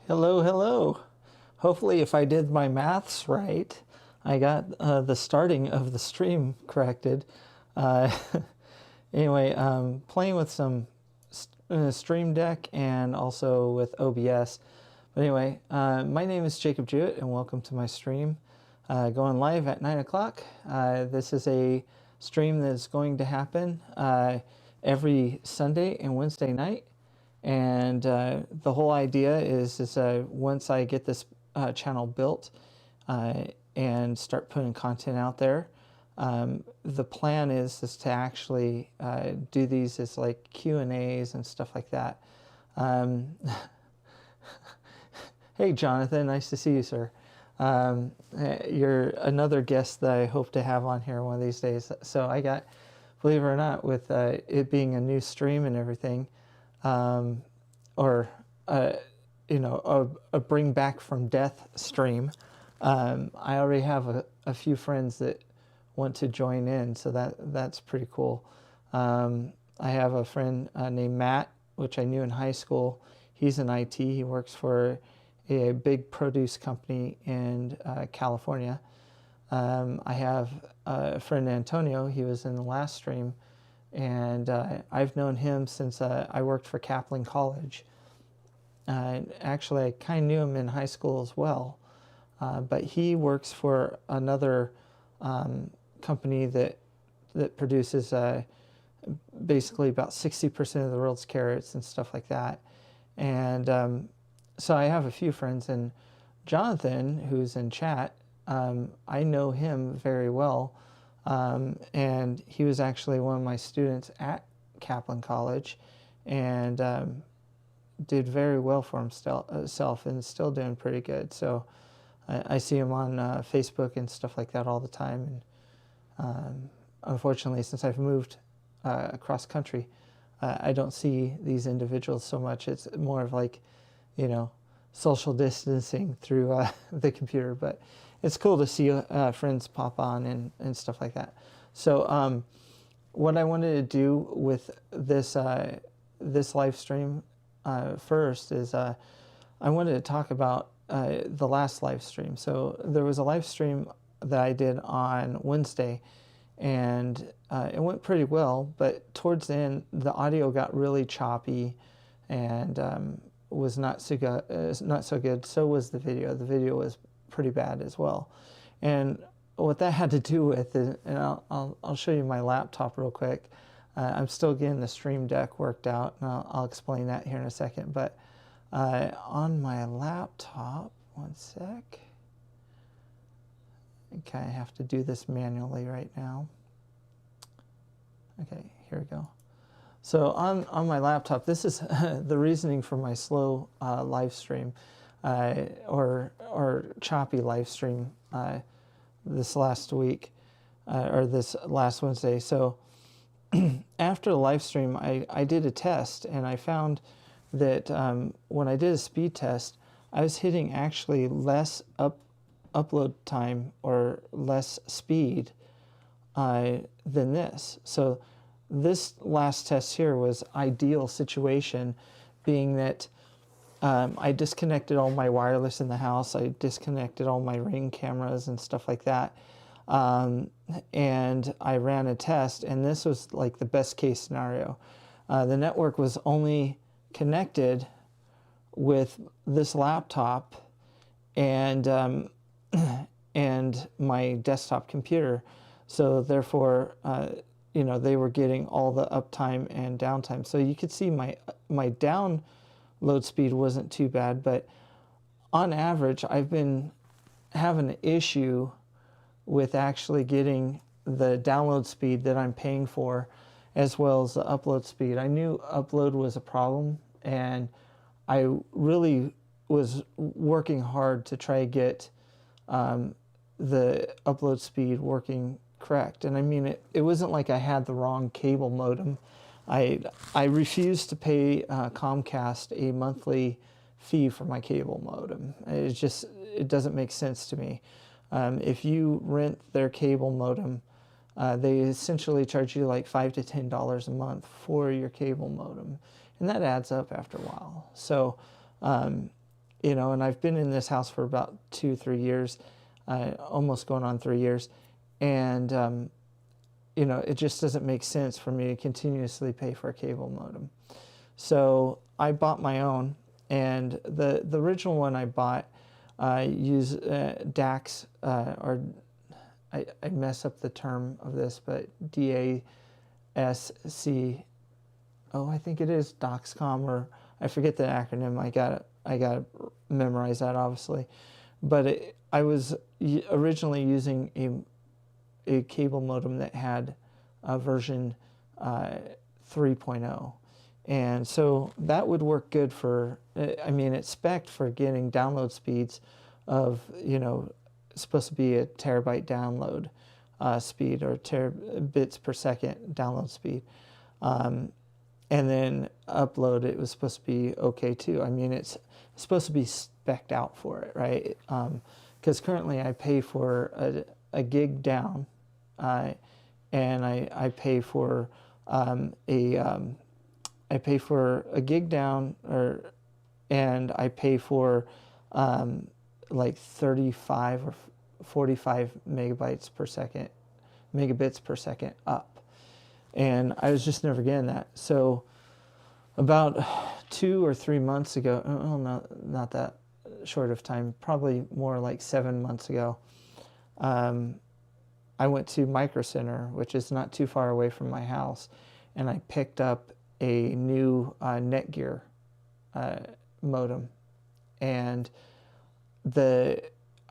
Hello, hello. Hopefully, if I did my maths right, I got the starting of the stream corrected. Uh, anyway, playing with some Stream Deck and also with OBS. But anyway, my name is Jacob Jewett, and welcome to my stream. Going live at 9 o'clock. This is a stream that's going to happen every Sunday and Wednesday night. And the whole idea is once I get this channel built and start putting content out there, the plan is to actually do these as like Q&As and stuff like that. Hey, Jonathan, nice to see you, sir. You're another guest that I hope to have on here one of these days. So I got, believe it or not, with it being a new stream and everything, or a bring back from death stream. I already have a few friends that want to join in, so that's pretty cool. I have a friend named Matt, which I knew in high school. He's in IT. He works for a big produce company in California. I have a friend Antonio. He was in the last stream. And I've known him since I worked for Kaplan College. Actually, I kind of knew him in high school as well. But he works for another company that produces basically about 60% of the world's carrots and stuff like that. And so I have a few friends. And Jonathan, who's in chat, I know him very well. And he was actually one of my students at Kaplan College, and did very well for himself and is still doing pretty good. So I see him on Facebook and stuff like that all the time. And unfortunately, since I've moved across country, I don't see these individuals so much. It's more of like, social distancing through the computer. But it's cool to see friends pop on and stuff like that. So what I wanted to do with this this live stream first is I wanted to talk about the last live stream. So there was a live stream that I did on Wednesday, and it went pretty well. But towards the end, the audio got really choppy, and was not so good. So was the video. The video was pretty bad as well. And what that had to do with is, and I'll show you my laptop real quick. I'm still getting the Stream Deck worked out, and I'll explain that here in a second. But on my laptop, one sec. Okay, I have to do this manually right now. Okay, here we go. So on my laptop, this is the reasoning for my slow live stream or choppy live stream this last week or this last Wednesday. So after the live stream, I did a test, and I found that when I did a speed test, I was hitting actually less upload time or less speed than this. So this last test here was ideal situation, being that I disconnected all my wireless in the house. I disconnected all my Ring cameras and stuff like that. And I ran a test, and this was like the best case scenario. The network was only connected with this laptop and and my desktop computer. So therefore, they were getting all the uptime and downtime. So you could see my download speed wasn't too bad, but on average, I've been having an issue with actually getting the download speed that I'm paying for, as well as the upload speed. I knew upload was a problem, and I really was working hard to try to get the upload speed working correct. And I mean, it wasn't like I had the wrong cable modem. I refused to pay Comcast a monthly fee for my cable modem. It doesn't make sense to me. If you rent their cable modem, they essentially charge you like $5 to $10 a month for your cable modem, and that adds up after a while. So you know, and I've been in this house for about 2-3 years, almost going on 3 years, and you know, it just doesn't make sense for me to continuously pay for a cable modem. So I bought my own, and the original one I bought used DAX, or I mess up the term of this, but DASC. Oh, I think it is Doxcom, or I forget the acronym. I got to memorize that, obviously. But I was originally using a cable modem that had a version 3.0. And so that would work good for, I mean, it's spec'd for getting download speeds of, you know, supposed to be a terabyte download speed, or terabits per second download speed. And then upload, it was supposed to be okay too. I mean, it's supposed to be spec'd out for it, right? Because currently I pay for a gig down, and I pay for I pay for a gig down, and I pay for like 35 or 45 megabits per second up. And I was just never getting that. So about 2 or 3 months ago, oh, not that short of time, probably more like 7 months ago, I went to Micro Center, which is not too far away from my house, and I picked up a new Netgear modem, and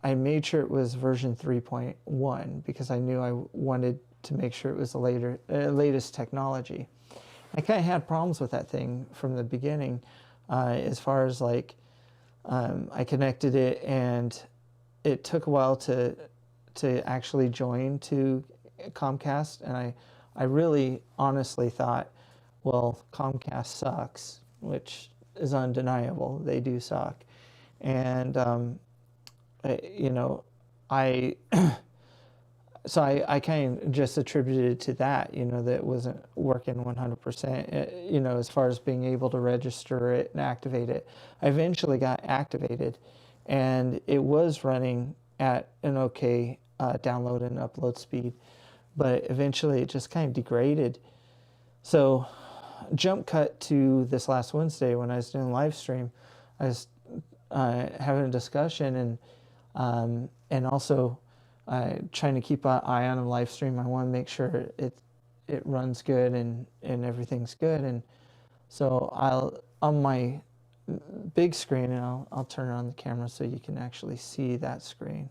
I made sure it was version 3.1 because I knew I wanted to make sure it was the latest technology. I kind of had problems with that thing from the beginning, as far as like I connected it, and it took a while to actually join to Comcast, and I really honestly thought, well, Comcast sucks, which is undeniable. They do suck. And, you know, so I kind of just attributed it to that, you know, that it wasn't working 100%, you know, as far as being able to register it and activate it. I eventually got activated, and it was running at an okay download and upload speed, but eventually it just kind of degraded. So jump cut to this last Wednesday when I was doing live stream. I was having a discussion, and also trying to keep an eye on a live stream. I want to make sure it runs good and everything's good. And so I'll, on my big screen, and I'll turn on the camera so you can actually see that screen.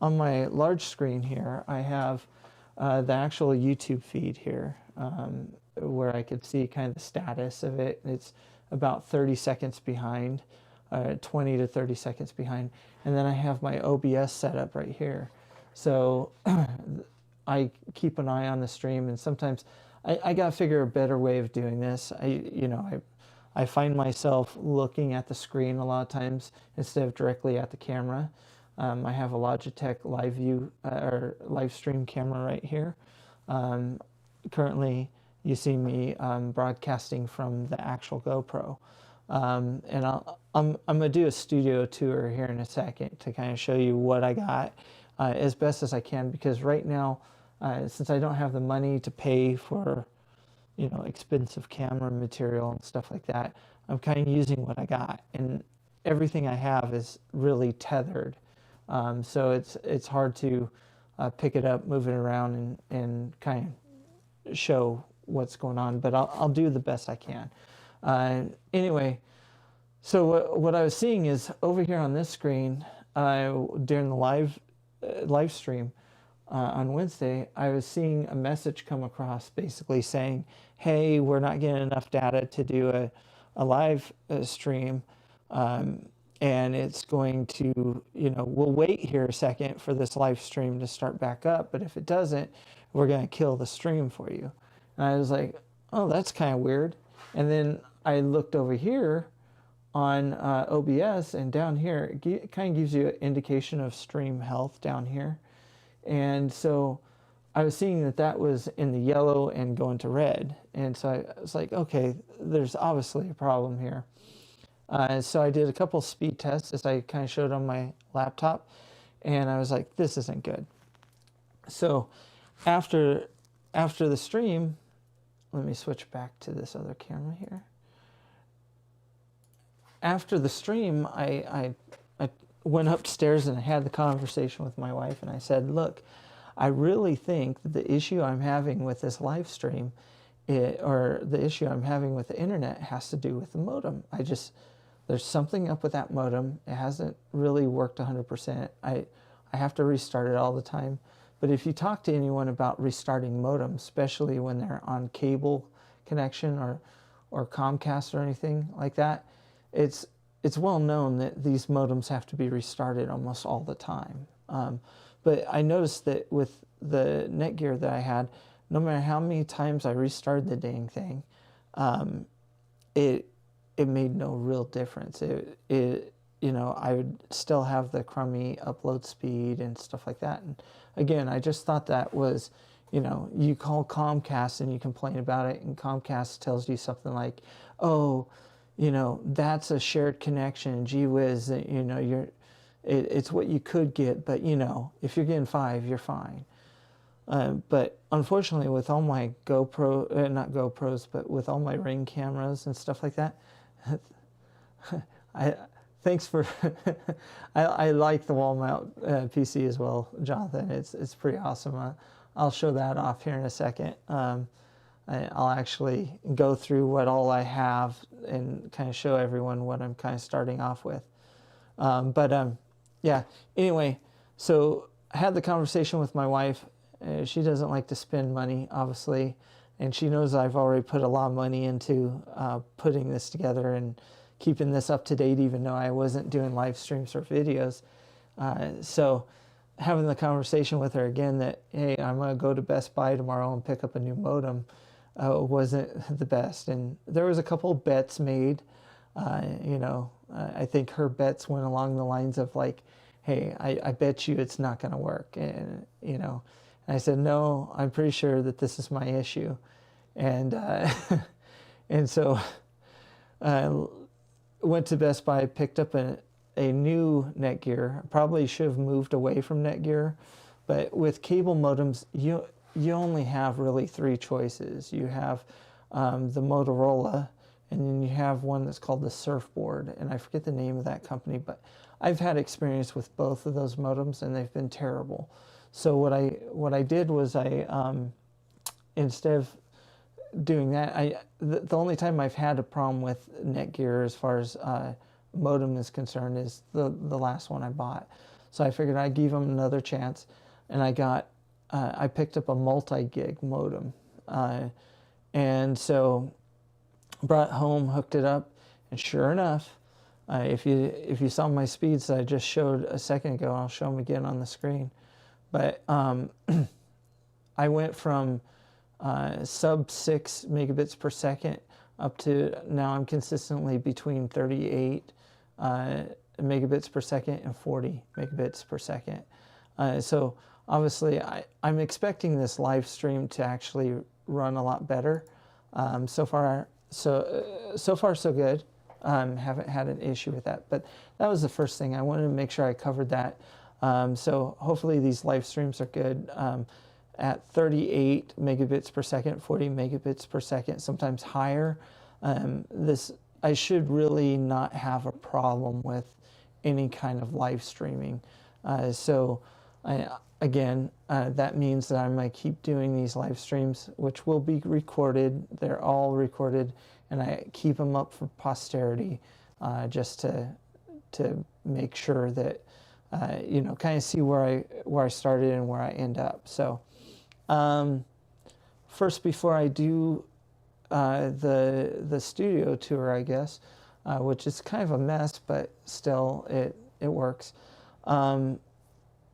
On my large screen here, I have the actual YouTube feed here, where I could see kind of the status of it. It's about 30 seconds behind, 20 to 30 seconds behind. And then I have my OBS set up right here. So I keep an eye on the stream, and sometimes I got to figure a better way of doing this. I find myself looking at the screen a lot of times instead of directly at the camera. I have a Logitech live view or live stream camera right here. Currently, you see me broadcasting from the actual GoPro, and I'm gonna do a studio tour here in a second to kind of show you what I got as best as I can, because right now, since I don't have the money to pay for, you know, expensive camera material and stuff like that, I'm kind of using what I got, and everything I have is really tethered. So it's hard to pick it up, move it around, and kind of show what's going on. But I'll do the best I can. Anyway, so what I was seeing is over here on this screen during the live stream on Wednesday, I was seeing a message come across basically saying, "Hey, we're not getting enough data to do a live stream." And it's going to, you know, we'll wait here a second for this live stream to start back up, but if it doesn't, we're going to kill the stream for you. And I was like, oh, that's kind of weird. And then I looked over here on OBS, and down here, it kind of gives you an indication of stream health down here. And so I was seeing that that was in the yellow and going to red. And so I was like, okay, there's obviously a problem here. So I did a couple speed tests as I kind of showed on my laptop, and I was like, this isn't good. So after the stream, let me switch back to this other camera here. After the stream, I went upstairs and I had the conversation with my wife, and I said, look, I really think that the issue I'm having with this live stream, or the issue I'm having with the internet, has to do with the modem. There's something up with that modem. It hasn't really worked 100%. I have to restart it all the time. But if you talk to anyone about restarting modem, especially when they're on cable connection or Comcast or anything like that, it's well known that these modems have to be restarted almost all the time. But I noticed that with the Netgear that I had, no matter how many times I restarted the dang thing, it made no real difference. You know, I would still have the crummy upload speed and stuff like that. And again, I just thought that was, you know, you call Comcast and you complain about it, and Comcast tells you something like, oh, you know, that's a shared connection, gee whiz, you know, it's what you could get, but you know, if you're getting 5, you're fine. But unfortunately, with all my GoPro, not GoPros, but with all my Ring cameras and stuff like that, thanks for, I like the wall mount PC as well, Jonathan. It's pretty awesome. I'll show that off here in a second. I'll actually go through what all I have and kind of show everyone what I'm kind of starting off with. Yeah, anyway, so I had the conversation with my wife. She doesn't like to spend money, obviously, and she knows I've already put a lot of money into putting this together and keeping this up to date, even though I wasn't doing live streams or videos. So having the conversation with her again that, hey, I'm going to go to Best Buy tomorrow and pick up a new modem, wasn't the best. And there was a couple bets made. You know, I think her bets went along the lines of like, hey, I bet you it's not going to work. And, you know, and I said, no, I'm pretty sure that this is my issue. And, and so went to Best Buy, picked up a new Netgear. Probably should have moved away from Netgear, but with cable modems, you only have really 3 choices. You have the Motorola, and then you have one that's called the Surfboard, and I forget the name of that company, but I've had experience with both of those modems, and they've been terrible. So what I did was instead of doing that, the only time I've had a problem with Netgear as far as modem is concerned is the last one I bought. So I figured I'd give them another chance, and I picked up a multi-gig modem, and so brought it home, hooked it up, and sure enough, if you saw my speeds that I just showed a second ago, I'll show them again on the screen. But I went from sub 6 megabits per second up to now I'm consistently between 38 megabits per second and 40 megabits per second. So obviously I'm expecting this live stream to actually run a lot better. So far so good. Haven't had an issue with that, but that was the first thing. I wanted to make sure I covered that. So hopefully these live streams are good. At 38 megabits per second, 40 megabits per second, sometimes higher. I should really not have a problem with any kind of live streaming. Again, that means that I'm going to keep doing these live streams, which will be recorded. They're all recorded, and I keep them up for posterity, just to make sure that you know, kind of see where I started and where I end up. So first, before I do the studio tour, I guess, which is kind of a mess, but still it works.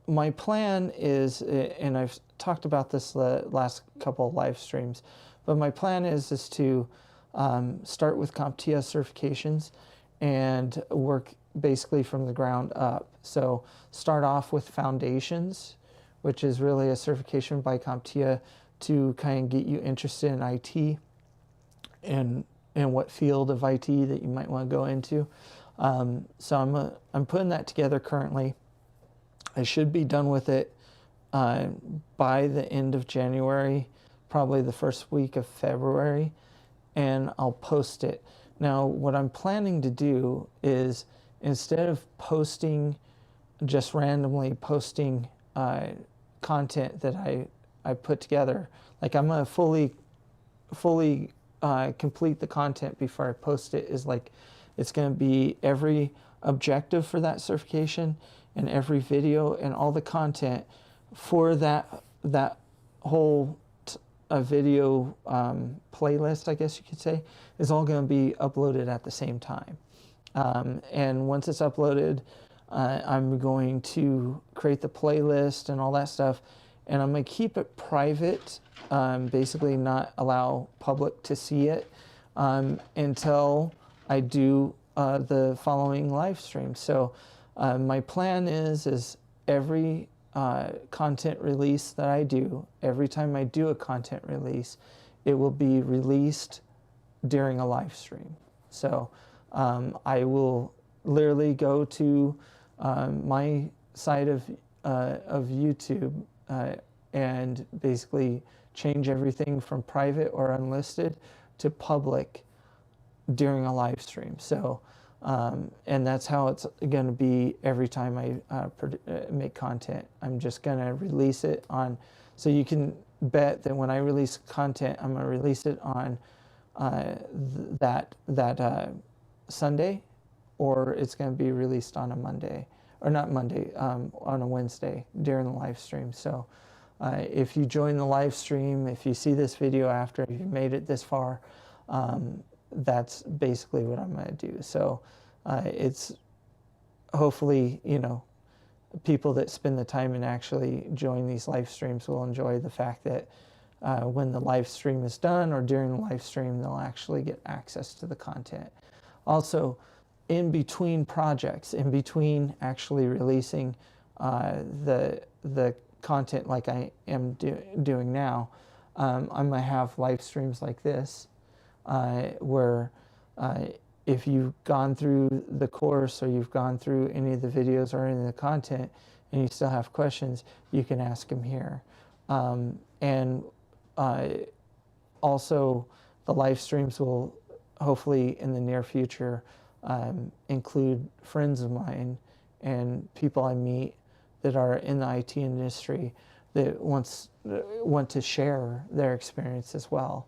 My plan is, and I've talked about this the last couple of live streams, but my plan is to start with CompTIA certifications and work basically from the ground up. So start off with foundations, which is really a certification by CompTIA to kind of get you interested in IT and what field of IT that you might want to go into. So I'm putting that together currently. I should be done with it by the end of January, probably the first week of February, and I'll post it. Now, what I'm planning to do is, instead of just randomly posting content that I put together, like I'm going to fully complete the content before I post it. Is like, it's going to be every objective for that certification and every video and all the content for that whole video playlist, I guess you could say, is all going to be uploaded at the same time. And once it's uploaded, I'm going to create the playlist and all that stuff, and I'm going to keep it private, basically not allow public to see it until I do the following live stream. So my plan is every content release that I do, every time I do a content release, it will be released during a live stream. So I will literally go to my side of YouTube and basically change everything from private or unlisted to public during a live stream. So and that's how it's going to be every time I make content. I'm just going to release it on, so you can bet that when I release content, I'm going to release it on that Sunday, or it's going to be released on a Monday, or not Monday, on a Wednesday during the live stream. So if you join the live stream, if you see this video after, if you made it this far, that's basically what I'm going to do. So it's hopefully, people that spend the time and actually join these live streams will enjoy the fact that when the live stream is done or during the live stream, they'll actually get access to the content. Also, in between projects, in between actually releasing the content like I am doing now, I'm going to have live streams like this, where if you've gone through the course or you've gone through any of the videos or any of the content and you still have questions, you can ask them here. And also, the live streams will hopefully in the near future include friends of mine and people I meet that are in the IT industry that want to share their experience as well.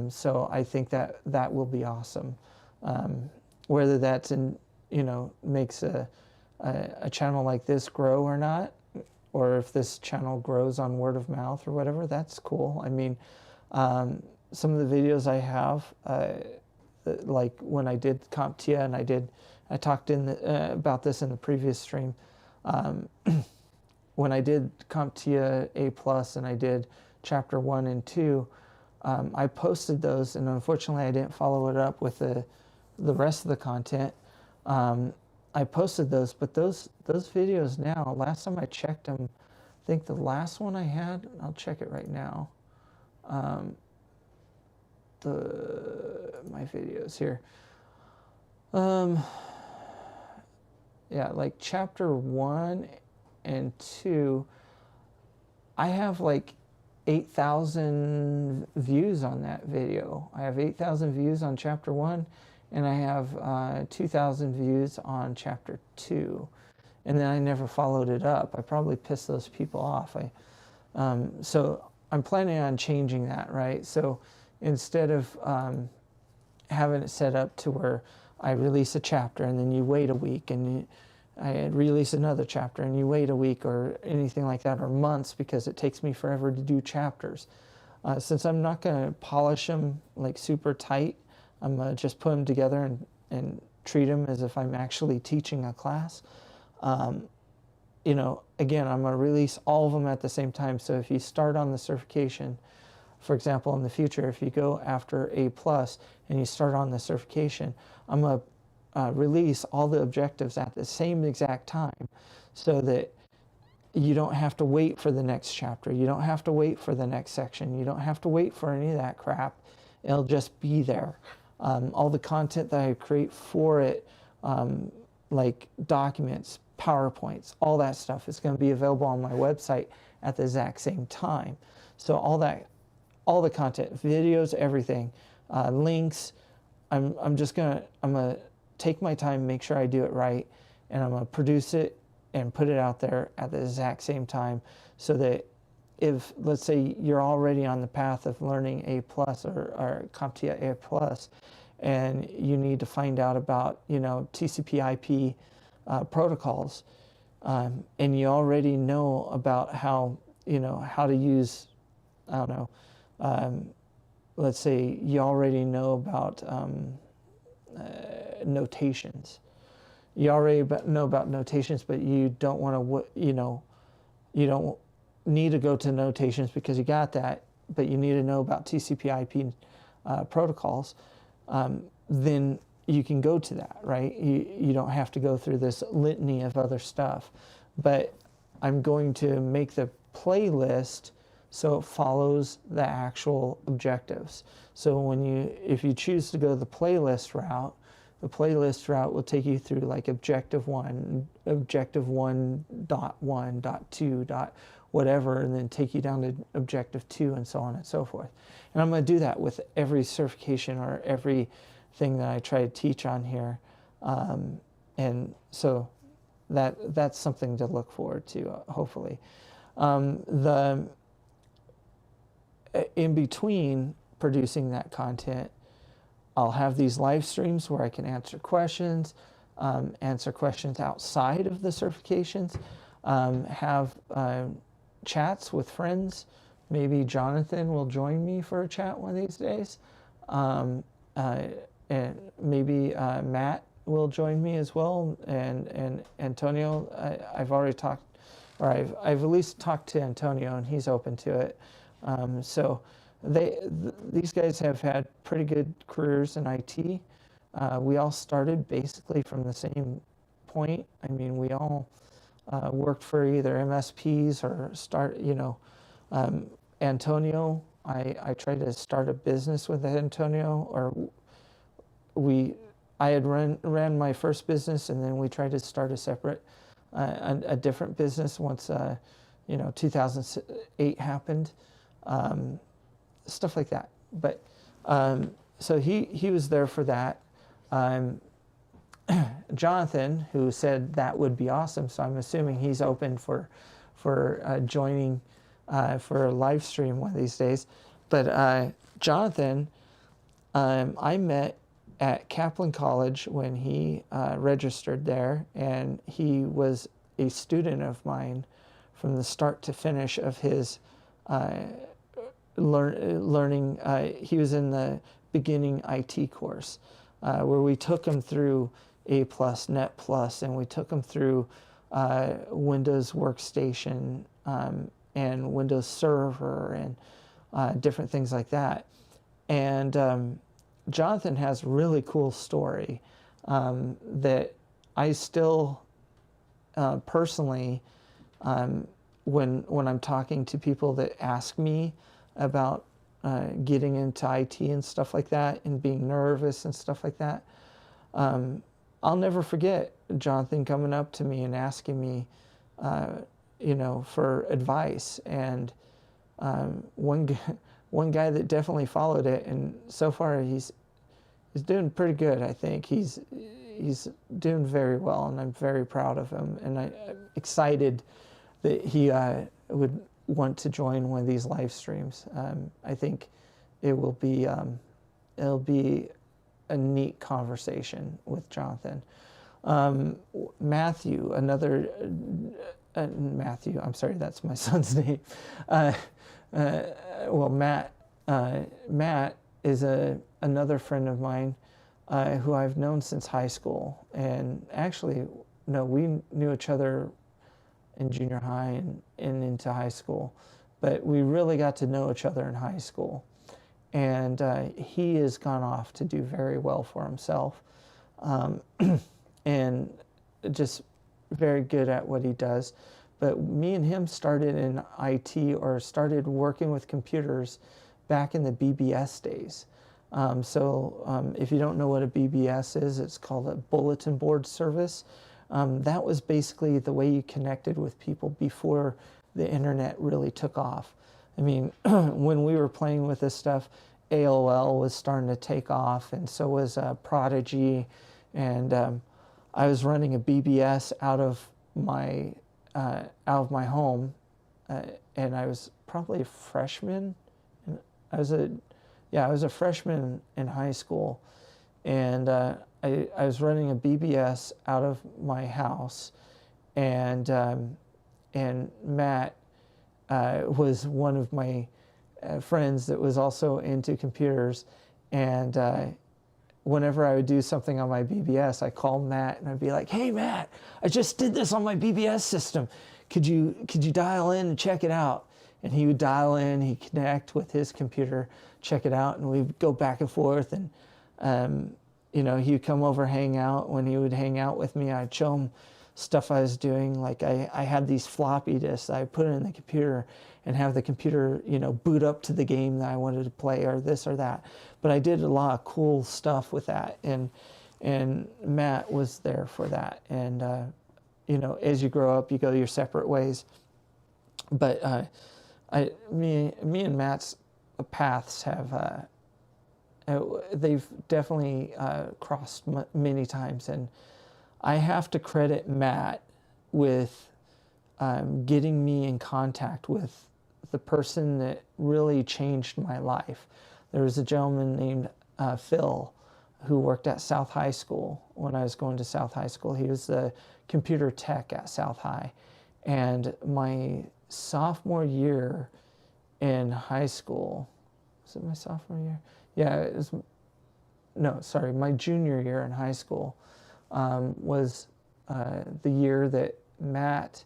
So I think that will be awesome. Whether that's makes a channel like this grow or not, or if this channel grows on word of mouth or whatever, that's cool. I mean, some of the videos I have, like when I did CompTIA, and I talked about this in the previous stream. When I did CompTIA A+ and I did Chapter 1 and 2, I posted those, and unfortunately I didn't follow it up with the rest of the content. I posted those, but those videos now, last time I checked them, I think the last one I had, I'll check it right now, my videos here. Yeah, like Chapter 1 and 2, I have like 8,000 views on that video. I have 8,000 views on Chapter 1, and I have 2,000 views on Chapter 2. And then I never followed it up. I probably pissed those people off. So I'm planning on changing that, right? So instead of having it set up to where I release a chapter and then you wait a week and I release another chapter and you wait a week or anything like that, or months, because it takes me forever to do chapters. Since I'm not going to polish them like super tight, I'm going to just put them together and treat them as if I'm actually teaching a class. Again, I'm going to release all of them at the same time. So if you start on the certification, for example, in the future, if you go after A+ and you start on the certification, I'm going to release all the objectives at the same exact time, so that you don't have to wait for the next chapter. You don't have to wait for the next section. You don't have to wait for any of that crap. It'll just be there. All the content that I create for it, like documents, PowerPoints, all that stuff is going to be available on my website at the exact same time. So all the content, videos, everything, links, I'm gonna take my time, make sure I do it right, and I'm gonna produce it and put it out there at the exact same time, so that if, let's say, you're already on the path of learning A+ or CompTIA A+, and you need to find out about, TCP/IP protocols, and you already know about how to use, I don't know, let's say you already know about notations. You already know about notations, but you don't want to, you don't need to go to notations because you got that, but you need to know about TCP/IP protocols. Then you can go to that, right? You don't have to go through this litany of other stuff. But I'm going to make the playlist so it follows the actual objectives. So if you choose to go the playlist route will take you through like objective 1, objective 1.1.2. Whatever, and then take you down to objective 2, and so on and so forth. And I'm going to do that with every certification or everything that I try to teach on here. And so that's something to look forward to, hopefully. In between producing that content, I'll have these live streams where I can answer questions outside of the certifications, have chats with friends. Maybe Jonathan will join me for a chat one of these days, and maybe Matt will join me as well, and Antonio. I've already talked, or I've at least talked to Antonio, and he's open to it. So these guys have had pretty good careers in IT. We all started basically from the same point. I mean, we all worked for either MSPs or Antonio, I tried to start a business with Antonio, or I had ran my first business, and then we tried to start a separate, a different business once, 2008 happened, stuff like that. But, so he was there for that. Jonathan, who said that would be awesome, so I'm assuming he's open for joining for a live stream one of these days. But Jonathan, I met at Kaplan College when he registered there, and he was a student of mine from the start to finish of his learning. He was in the beginning IT course, where we took him through A+, Net+, and we took him through Windows Workstation and Windows Server and different things like that. And Jonathan has a really cool story that I still personally, when I'm talking to people that ask me about getting into IT and stuff like that, and being nervous and stuff like that, I'll never forget Jonathan coming up to me and asking me, for advice. And one guy that definitely followed it, and so far he's doing pretty good. I think he's doing very well, and I'm very proud of him. And I'm excited that he would want to join one of these live streams. I think it'll be a neat conversation with Jonathan. Matthew, Matthew, I'm sorry, that's my son's name. Matt is another friend of mine who I've known since high school. And actually, no, we knew each other in junior high and into high school. But we really got to know each other in high school. And he has gone off to do very well for himself. And just very good at what he does. but me and him started in IT, or started working with computers back in the BBS days. If you don't know what a BBS is, it's called a bulletin board service. That was basically the way you connected with people before the internet really took off. I mean, when we were playing with this stuff, AOL was starting to take off, and so was Prodigy, and I was running a BBS out of my home, and I was probably a freshman. I was a freshman in high school, and I was running a BBS out of my house, and Matt was one of my friends that was also into computers, and whenever I would do something on my BBS, I called Matt and I'd be like, "Hey Matt, I just did this on my BBS system. Could you dial in and check it out?" And he would dial in, he'd connect with his computer, check it out, and we'd go back and forth. And he'd come over, hang out. When he would hang out with me, I'd show him stuff I was doing. Like I had these floppy disks I put in the computer and have the computer, boot up to the game that I wanted to play, or this or that. But I did a lot of cool stuff with that, and Matt was there for that. And as you grow up, you go your separate ways. But me and Matt's paths have they've definitely crossed many times, and I have to credit Matt with getting me in contact with the person that really changed my life. There was a gentleman named Phil who worked at South High School when I was going to South High School. He was the computer tech at South High. And my sophomore year in high school, was it my sophomore year? Yeah, my junior year in high school was the year that Matt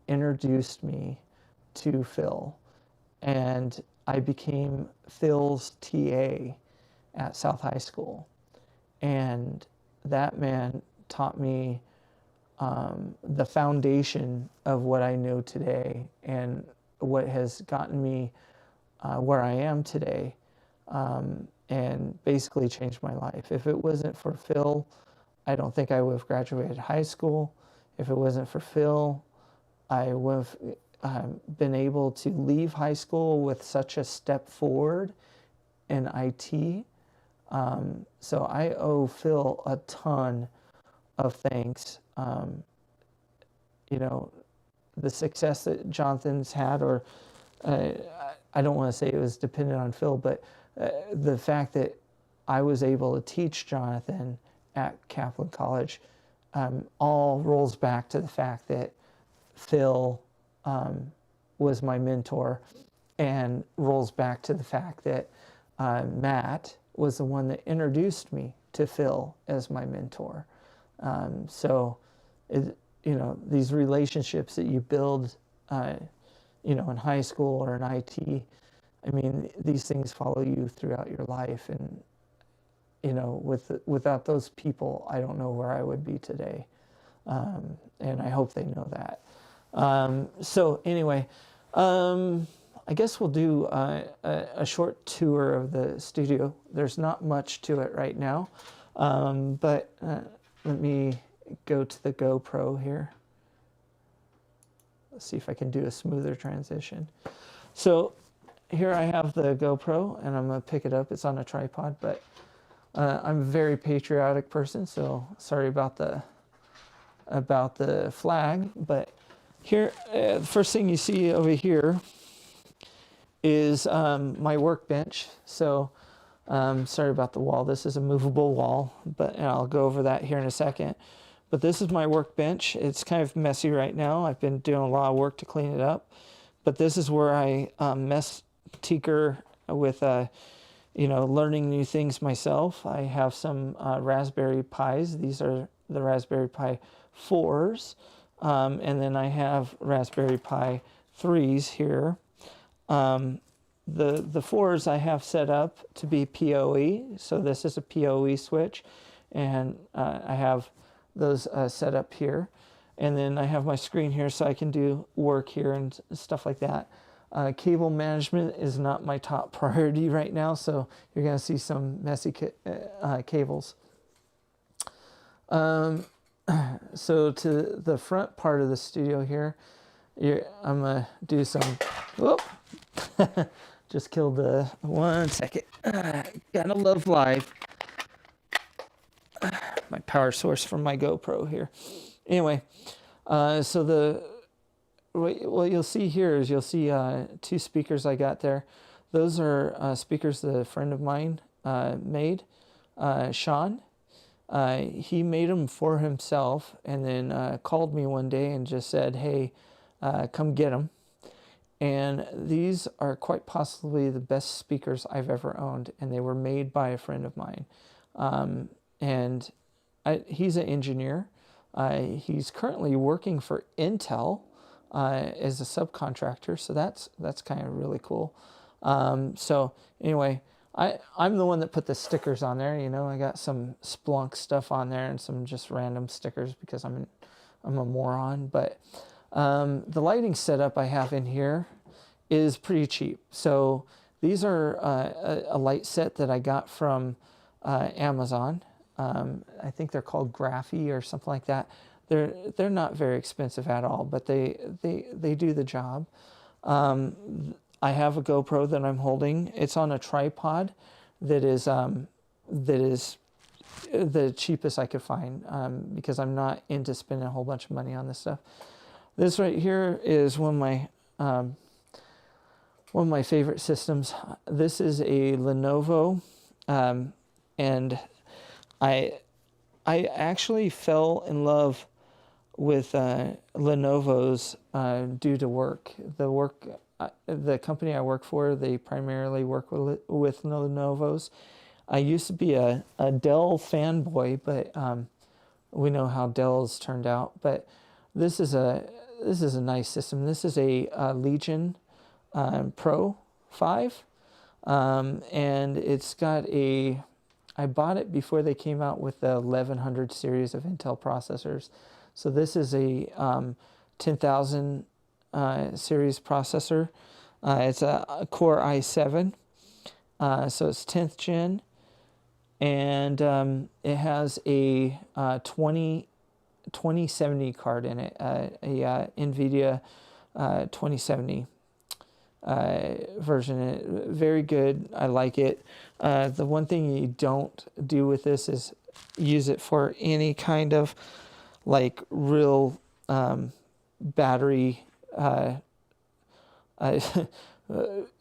introduced me to Phil, and I became Phil's TA at South High School. And that man taught me the foundation of what I know today, and what has gotten me where I am today, and basically changed my life. If it wasn't for Phil, I don't think I would have graduated high school. If it wasn't for Phil, I would have been able to leave high school with such a step forward in IT. So I owe Phil a ton of thanks. The success that Jonathan's had, or I don't want to say it was dependent on Phil, but the fact that I was able to teach Jonathan at Kaplan College all rolls back to the fact that Phil was my mentor, and rolls back to the fact that Matt was the one that introduced me to Phil as my mentor. These relationships that you build, in high school or in IT, I mean, these things follow you throughout your life. And, without those people, I don't know where I would be today. And I hope they know that. So anyway, I guess we'll do a short tour of the studio. There's not much to it right now, but let me go to the GoPro here. Let's see if I can do a smoother transition. So here I have the GoPro, and I'm going to pick it up. It's on a tripod, but I'm a very patriotic person, so sorry about the flag. But here, the first thing you see over here is my workbench. So sorry about the wall. This is a movable wall, and I'll go over that here in a second. But this is my workbench. It's kind of messy right now. I've been doing a lot of work to clean it up. But this is where I tinker with, learning new things myself. I have some Raspberry Pis. These are the Raspberry Pi 4s. And then I have Raspberry Pi 3s here. The 4s I have set up to be PoE. So this is a PoE switch. And I have those set up here. And then I have my screen here so I can do work here and stuff like that. Cable management is not my top priority right now, so you're going to see some messy cables. So to the front part of the studio here, I'm going to do some, whoop, just killed the, 1 second, gotta love live. My power source from my GoPro here. Anyway, so what you'll see here is you'll see 2 speakers I got there. Those are speakers that a friend of mine made, Sean. He made them for himself and then called me one day and just said, hey, come get them. And these are quite possibly the best speakers I've ever owned, and they were made by a friend of mine. And he's an engineer. He's currently working for Intel as a subcontractor, so that's kind of really cool. So anyway, I'm the one that put the stickers on there. You know, I got some Splunk stuff on there and some just random stickers because I'm a moron. But the lighting setup I have in here is pretty cheap. So these are a light set that I got from Amazon. I think they're called Graphy or something like that. They're not very expensive at all, but they do the job. I have a GoPro that I'm holding. It's on a tripod that is the cheapest I could find because I'm not into spending a whole bunch of money on this stuff. This right here is one of my favorite systems. This is a Lenovo, and I actually fell in love with Lenovo's due to work. The company I work for, they primarily work with Lenovo's. I used to be a Dell fanboy, but we know how Dell's turned out. But this is a nice system. This is a Legion Pro 5, and it's got I bought it before they came out with the 1100 series of Intel processors. So this is a 10,000 series processor. It's a Core i7, so it's 10th gen, and it has a 2070 card in it, a NVIDIA 2070 version. Very good. I like it. The one thing you don't do with this is use it for any kind of like real battery,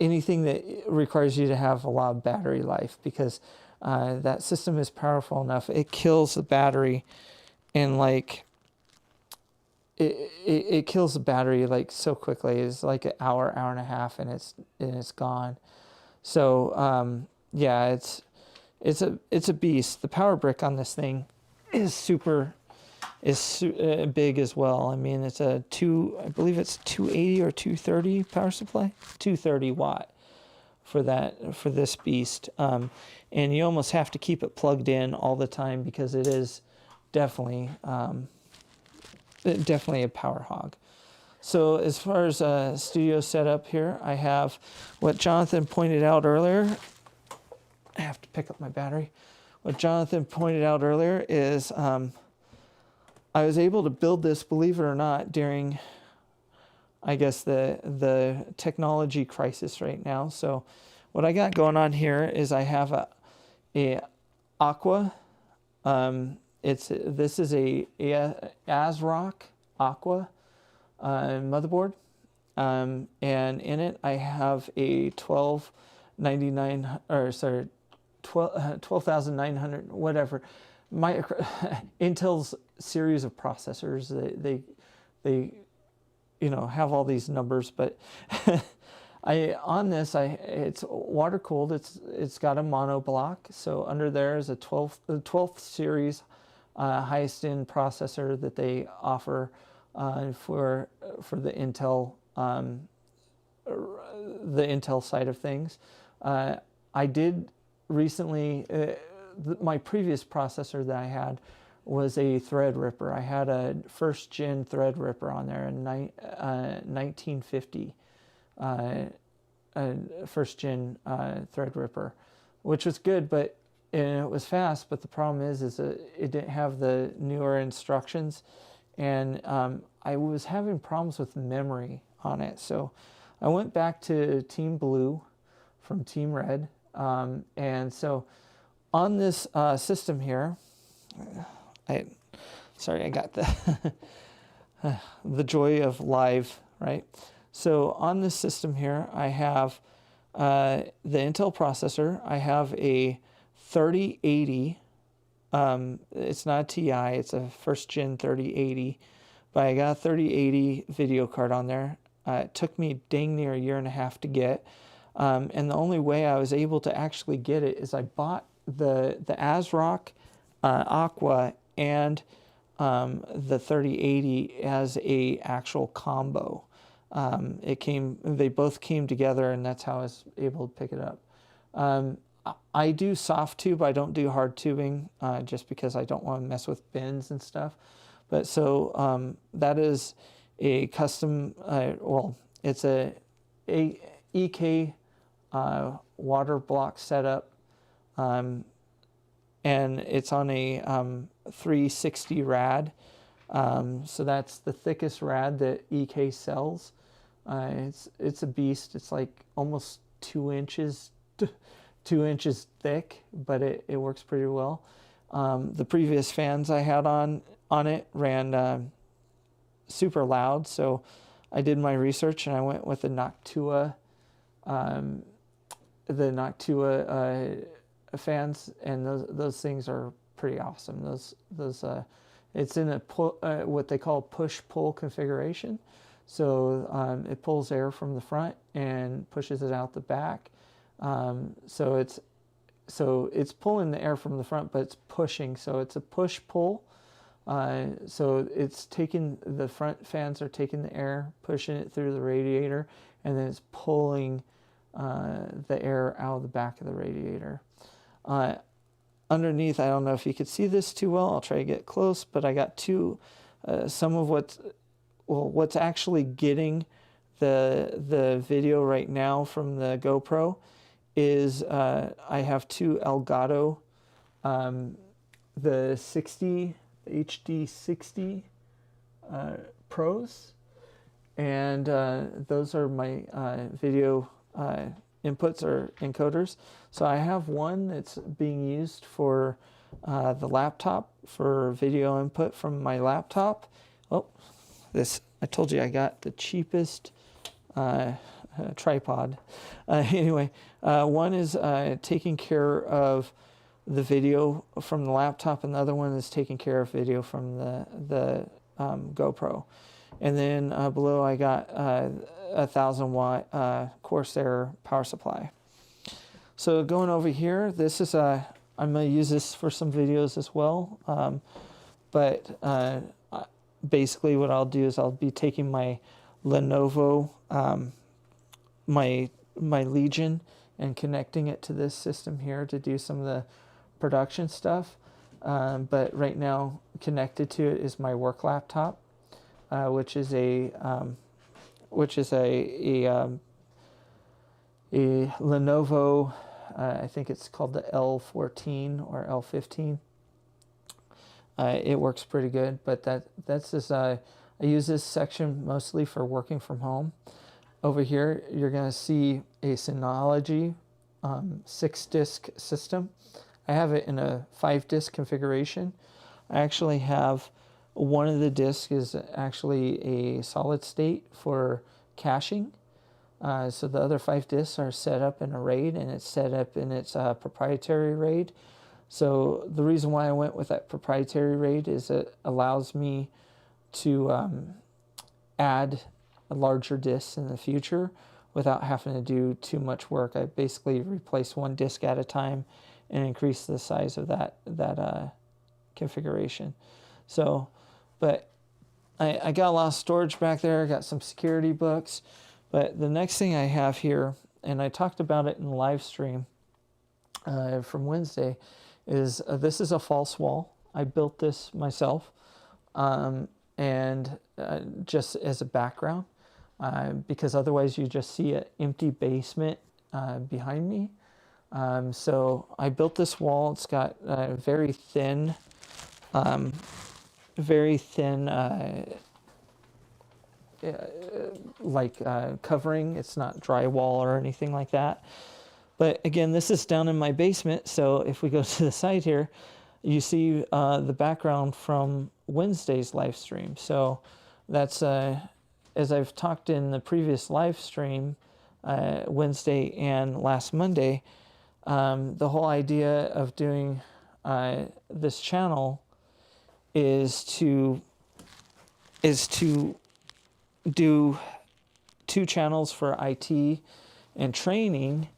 anything that requires you to have a lot of battery life, because that system is powerful enough. It kills the battery and like it kills the battery like so quickly. It's like an hour and a half, and it's gone. So yeah, it's a beast. The power brick on this thing is big as well. I mean, it's I believe it's 280 or 230 power supply, 230 watt for this beast. And you almost have to keep it plugged in all the time because it is definitely a power hog. So as far as studio setup here, I have what Jonathan pointed out earlier. I have to pick up my battery. What Jonathan pointed out earlier is I was able to build this, believe it or not, during, I guess, the technology crisis right now. So what I got going on here is I have a Aqua. This is a ASRock Aqua motherboard, and in it I have a 12,900 whatever Intel's series of processors. They have all these numbers, but it's water cooled. It's got a mono block. So under there is the 12th series highest end processor that they offer for the Intel side of things. I did recently, my previous processor that I had was a Threadripper. I had a first gen Threadripper on there in 1950, a first gen Threadripper, which was good, but and it was fast. But the problem is that it didn't have the newer instructions, and I was having problems with memory on it. So I went back to Team Blue from Team Red, and so on this system here, I got the the joy of live, right? So on this system here, I have the Intel processor. I have a 3080. It's not a TI, it's a first gen 3080, but I got a 3080 video card on there. It took me dang near a year and a half to get, and the only way I was able to actually get it is I bought the ASRock Aqua and the 3080 as a actual combo. They both came together, and that's how I was able to pick it up. I do soft tube. I don't do hard tubing, just because I don't want to mess with bins and stuff. But so that is a custom. It's a EK water block setup, and it's on a 360 rad. So that's the thickest rad that EK sells. It's a beast. It's like almost 2 inches. 2 inches thick, but it works pretty well. The previous fans I had on it ran super loud, so I did my research and I went with the Noctua fans, and those things are pretty awesome. Those it's in a what they call push-pull configuration, so it pulls air from the front and pushes it out the back. So it's pulling the air from the front, but it's pushing. So it's a push-pull. So it's taking, the front fans are taking the air, pushing it through the radiator, and then it's pulling the air out of the back of the radiator. Underneath, I don't know if you could see this too well. I'll try to get close, but I got some of what's actually getting the video right now from the GoPro is I have two Elgato, the 60 HD 60 Pros, and those are my video inputs or encoders. So I have one that's being used for the laptop for video input from my laptop. Oh, I told you I got the cheapest tripod. Anyway, one is taking care of the video from the laptop, and the other one is taking care of video from the GoPro. And then below I got a 1,000-watt Corsair power supply. So going over here, this is I'm going to use this for some videos as well. But basically what I'll do is I'll be taking my Lenovo, my Legion, and connecting it to this system here to do some of the production stuff. But right now connected to it is my work laptop, which is a Lenovo. I think it's called the L14 or L15. It works pretty good, but that's just I use this section mostly for working from home. Over here, you're going to see a Synology 6-disc system. I have it in a 5-disc configuration. I actually have one of the discs is actually a solid state for caching. So the other 5 discs are set up in a RAID, and it's set up in its proprietary RAID. So the reason why I went with that proprietary RAID is it allows me to add larger discs in the future without having to do too much work. I basically replace one disc at a time and increase the size of that configuration. So, but I got a lot of storage back there. I got some security books. But the next thing I have here, and I talked about it in the live stream from Wednesday, is this is a false wall. I built this myself, and just as a background, because otherwise you just see an empty basement behind me. So I built this wall. It's got very thin, covering. It's not drywall or anything like that. But again, this is down in my basement. So if we go to the side here, you see the background from Wednesday's live stream. So that's, as I've talked in the previous live stream, Wednesday and last Monday, the whole idea of doing this channel is to do 2 channels for IT and training,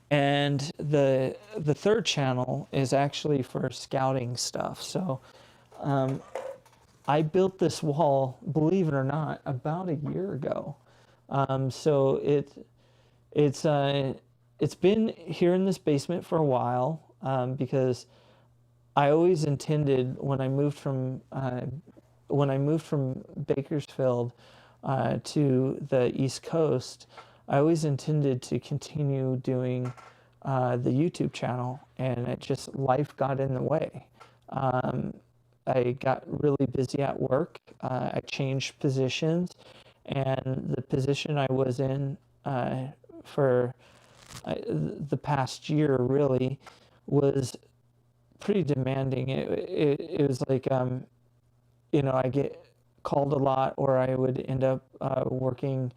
and the 3rd channel is actually for scouting stuff. So I built this wall, believe it or not, about a year ago. So it's been here in this basement for a while, because I always intended when I moved from Bakersfield to the East Coast, I always intended to continue doing the YouTube channel, and it just, life got in the way. I got really busy at work. I changed positions, and the position I was in for the past year really was pretty demanding. It was like, I get called a lot, or I would end up working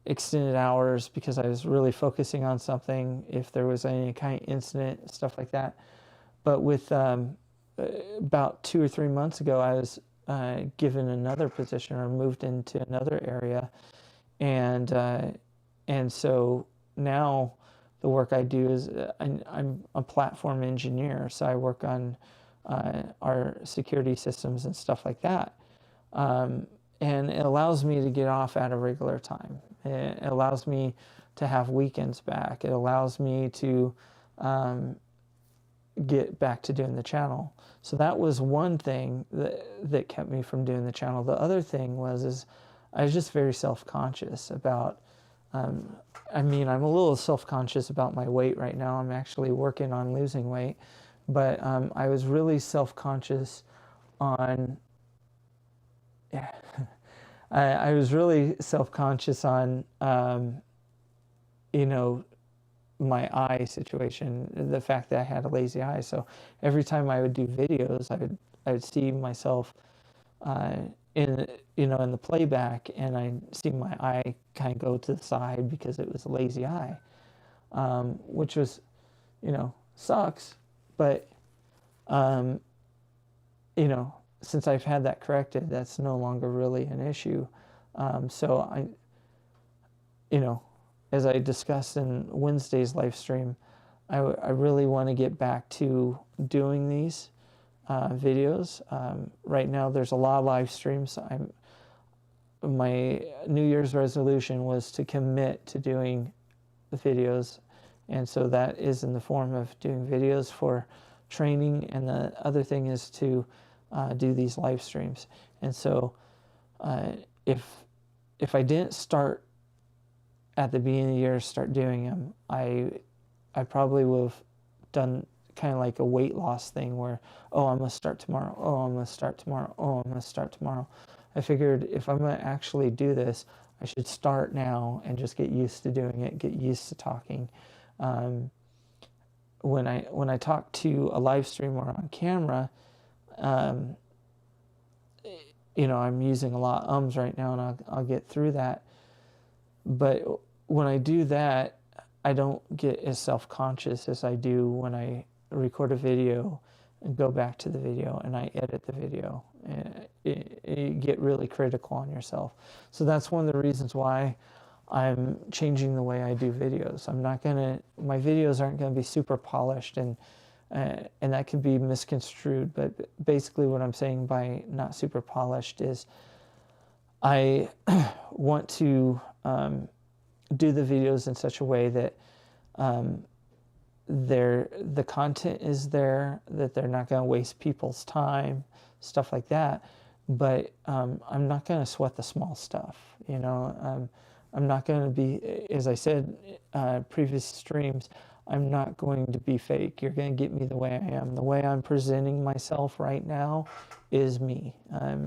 extended hours because I was really focusing on something, if there was any kind of incident, stuff like that. But with about 2 or 3 months ago, I was given another position, or moved into another area, and so now the work I do is I'm a platform engineer, so I work on our security systems and stuff like that. And it allows me to get off at a regular time. It allows me to have weekends back. It allows me to get back to doing the channel. So that was one thing that kept me from doing the channel. The other thing is I was just very self-conscious about, I'm a little self-conscious about my weight right now. I'm actually working on losing weight, but I was really self-conscious on, I was really self-conscious on, my eye situation, the fact that I had a lazy eye. So every time I would do videos, I would see myself in the playback, and I see my eye kind of go to the side because it was a lazy eye, which was, sucks. But since I've had that corrected, that's no longer really an issue. So as I discussed in Wednesday's live stream, I really want to get back to doing these videos. Right now, there's a lot of live streams. My New Year's resolution was to commit to doing the videos, and so that is in the form of doing videos for training, and the other thing is to do these live streams. And so if I didn't start at the beginning of the year, start doing them, I probably would have done kind of like a weight loss thing where, oh, I'm going to start tomorrow. Oh, I'm going to start tomorrow. Oh, I'm going to start tomorrow. I figured if I'm going to actually do this, I should start now and just get used to doing it, get used to talking. When I talk to a live streamer on camera, I'm using a lot of ums right now, and I'll get through that. But when I do that, I don't get as self-conscious as I do when I record a video and go back to the video and I edit the video. You get really critical on yourself. So that's one of the reasons why I'm changing the way I do videos. My videos aren't gonna be super polished, and that can be misconstrued, but basically what I'm saying by not super polished is I want to do the videos in such a way that the content is there, that they're not going to waste people's time, stuff like that. But I'm not going to sweat the small stuff, you know. I'm not going to be, as I said previous streams, I'm not going to be fake. You're going to get me the way I am. The way I'm presenting myself right now is me.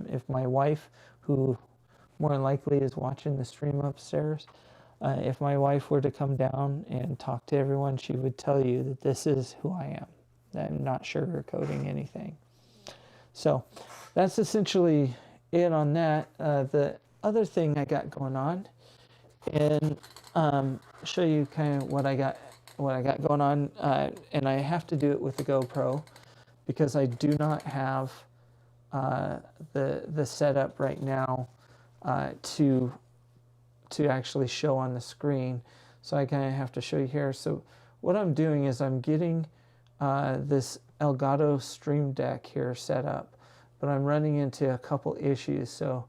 If my wife, who more than likely is watching the stream upstairs, if my wife were to come down and talk to everyone, she would tell you that this is who I am. I'm not sugarcoating anything. So that's essentially it on that. The other thing I got going on, and show you kind of what I got going on, and I have to do it with the GoPro because I do not have the setup right now to actually show on the screen. So I kind of have to show you here. So what I'm doing is I'm getting this Elgato Stream Deck here set up, but I'm running into a couple issues. So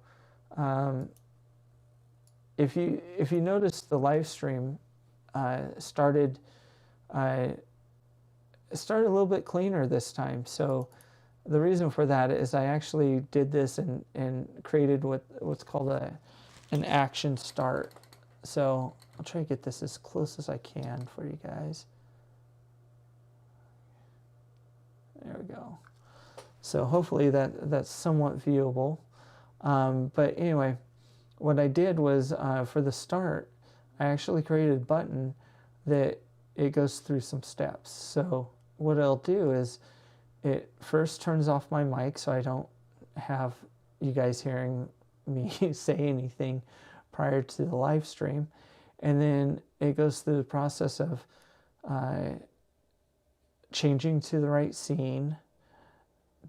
if you notice, the live stream started a little bit cleaner this time. So the reason for that is I actually did this and created what's called an action start. So I'll try to get this as close as I can for you guys. There we go. So hopefully that's somewhat viewable. But anyway, what I did was for the start, I actually created a button that it goes through some steps. So what it'll do is it first turns off my mic so I don't have you guys hearing me say anything prior to the live stream. And then it goes through the process of changing to the right scene,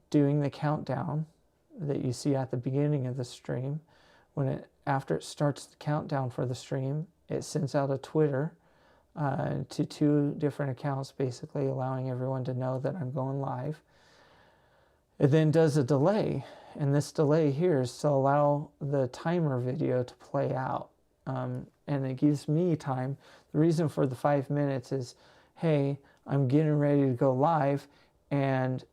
doing the countdown that you see at the beginning of the stream. After it starts the countdown for the stream, it sends out a Twitter to 2 different accounts, basically allowing everyone to know that I'm going live. It then does a delay, and this delay here is to allow the timer video to play out. And it gives me time. The reason for the 5 minutes is, hey, I'm getting ready to go live, and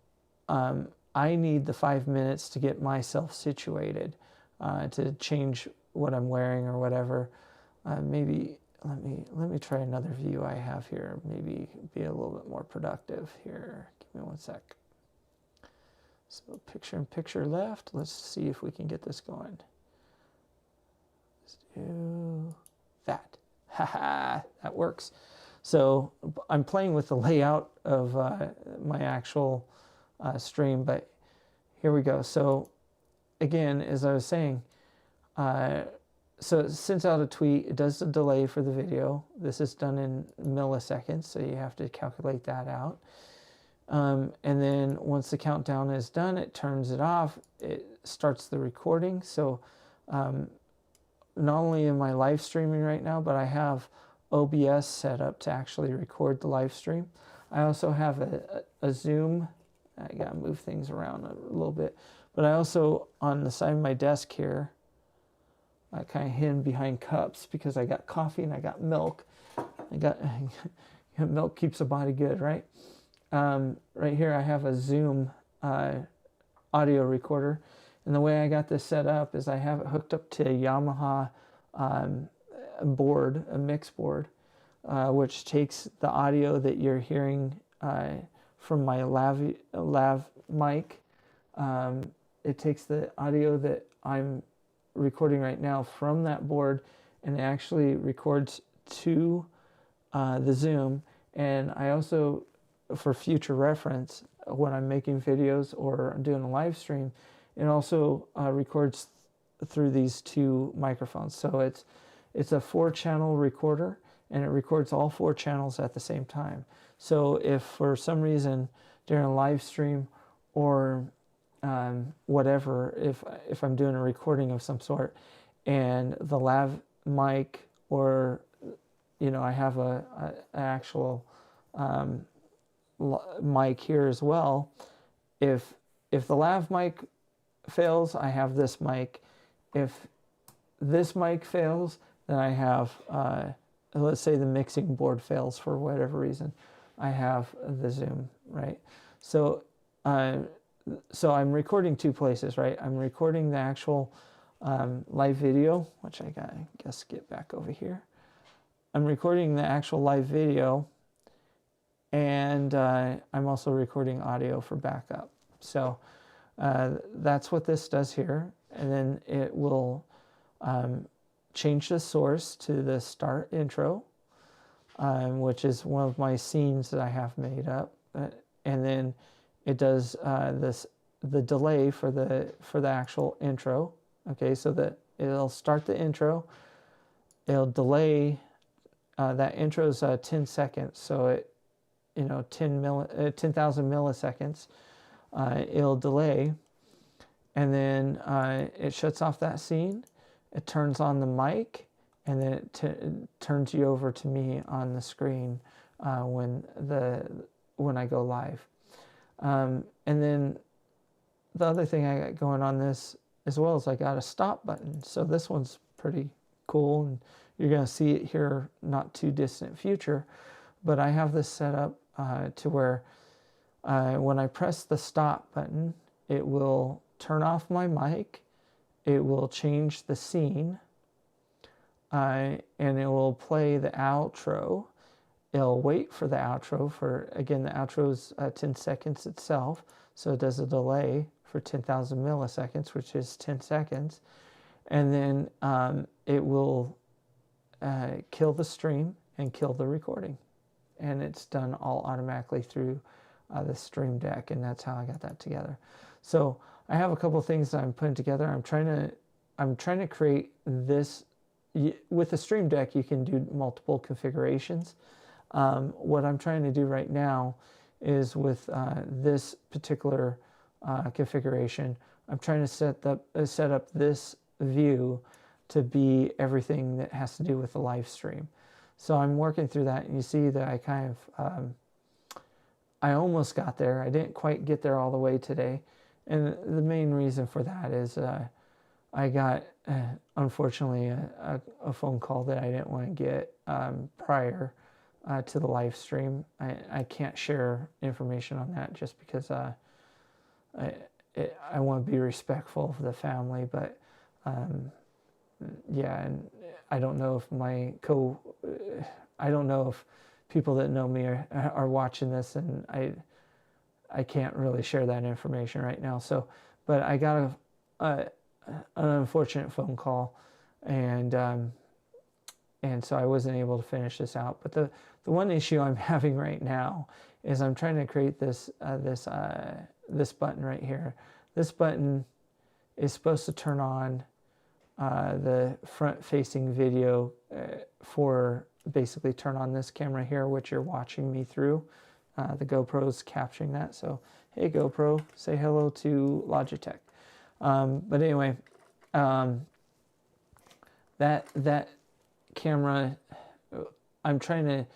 I need the 5 minutes to get myself situated, to change what I'm wearing or whatever. Maybe let me try another view I have here. Maybe be a little bit more productive here. Give me one sec. So picture in picture left. Let's see if we can get this going. Let's do that. Haha, that works. So I'm playing with the layout of my actual stream, but here we go. So again, as I was saying, so it sends out a tweet. It does the delay for the video. This is done in milliseconds, so you have to calculate that out. And then once the countdown is done, it turns it off. It starts the recording. So not only am I live streaming right now, but I have OBS set up to actually record the live stream. I also have a Zoom. I gotta move things around a little bit. But I also, on the side of my desk here, I kind of hidden behind cups because I got coffee and I got milk. Milk keeps the body good, right? Right here I have a Zoom audio recorder. And the way I got this set up is I have it hooked up to a Yamaha board, a mix board, which takes the audio that you're hearing from my lav mic. It takes the audio that I'm recording right now from that board, and it actually records to the Zoom. And I also, for future reference, when I'm making videos or I'm doing a live stream, it also records through these 2 microphones. So it's a 4-channel recorder, and it records all 4 channels at the same time. So if for some reason during a live stream or whatever, if I'm doing a recording of some sort and the lav mic, or I have an actual mic here as well, if the lav mic fails, I have this mic. If this mic fails, then I have let's say the mixing board fails for whatever reason, I have the Zoom, right? So, so I'm recording two places, right? I'm recording the actual live video, which I guess get back over here. I'm recording the actual live video, and I'm also recording audio for backup. So that's what this does here. And then it will change the source to the start intro, which is one of my scenes that I have made up. And then it does the delay for the actual intro. Okay, so that it'll start the intro, it'll delay. That intro is 10 seconds, so it, 10,000 milliseconds. It'll delay, and then it shuts off that scene. It turns on the mic, and then it turns you over to me on the screen when I go live. And then the other thing I got going on this as well is I got a stop button. So this one's pretty cool, and you're going to see it here not too distant future. But I have this set up to where when I press the stop button, it will turn off my mic, it will change the scene, and it will play the outro. It'll wait for the outro again, the outro is 10 seconds itself, so it does a delay for 10,000 milliseconds, which is 10 seconds. And then it will kill the stream and kill the recording. And it's done all automatically through the Stream Deck, and that's how I got that together. So I have a couple of things that I'm putting together. I'm trying to create this. With the Stream Deck, you can do multiple configurations. What I'm trying to do right now is with this particular configuration, I'm trying to set up this view to be everything that has to do with the live stream. So I'm working through that, and you see that I kind of, I almost got there. I didn't quite get there all the way today. And the main reason for that is I got, unfortunately, a phone call that I didn't want to get prior to the live stream. I can't share information on that just because I want to be respectful of the family, but yeah, and I don't know if I don't know if people that know me are watching this, and I can't really share that information right now. So, but I got an unfortunate phone call, and so I wasn't able to finish this out. But the one issue I'm having right now is I'm trying to create this button right here. This button is supposed to turn on the front-facing video for basically turn on this camera here, which you're watching me through. The GoPro's capturing that. So, hey GoPro, say hello to Logitech. But anyway, that camera, I'm trying to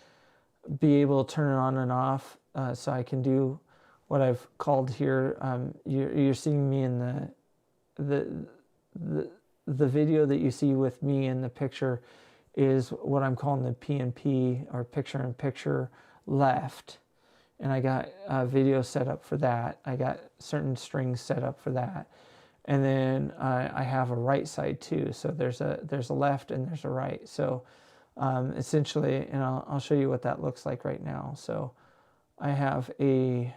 be able to turn it on and off so I can do what I've called here. You're seeing me in the video that you see with me in the picture is what I'm calling the PNP, or picture-in-picture left. And I got video set up for that. I got certain strings set up for that. And then I have a right side too. So there's a left and there's a right. So essentially, and I'll show you what that looks like right now. So I have I'm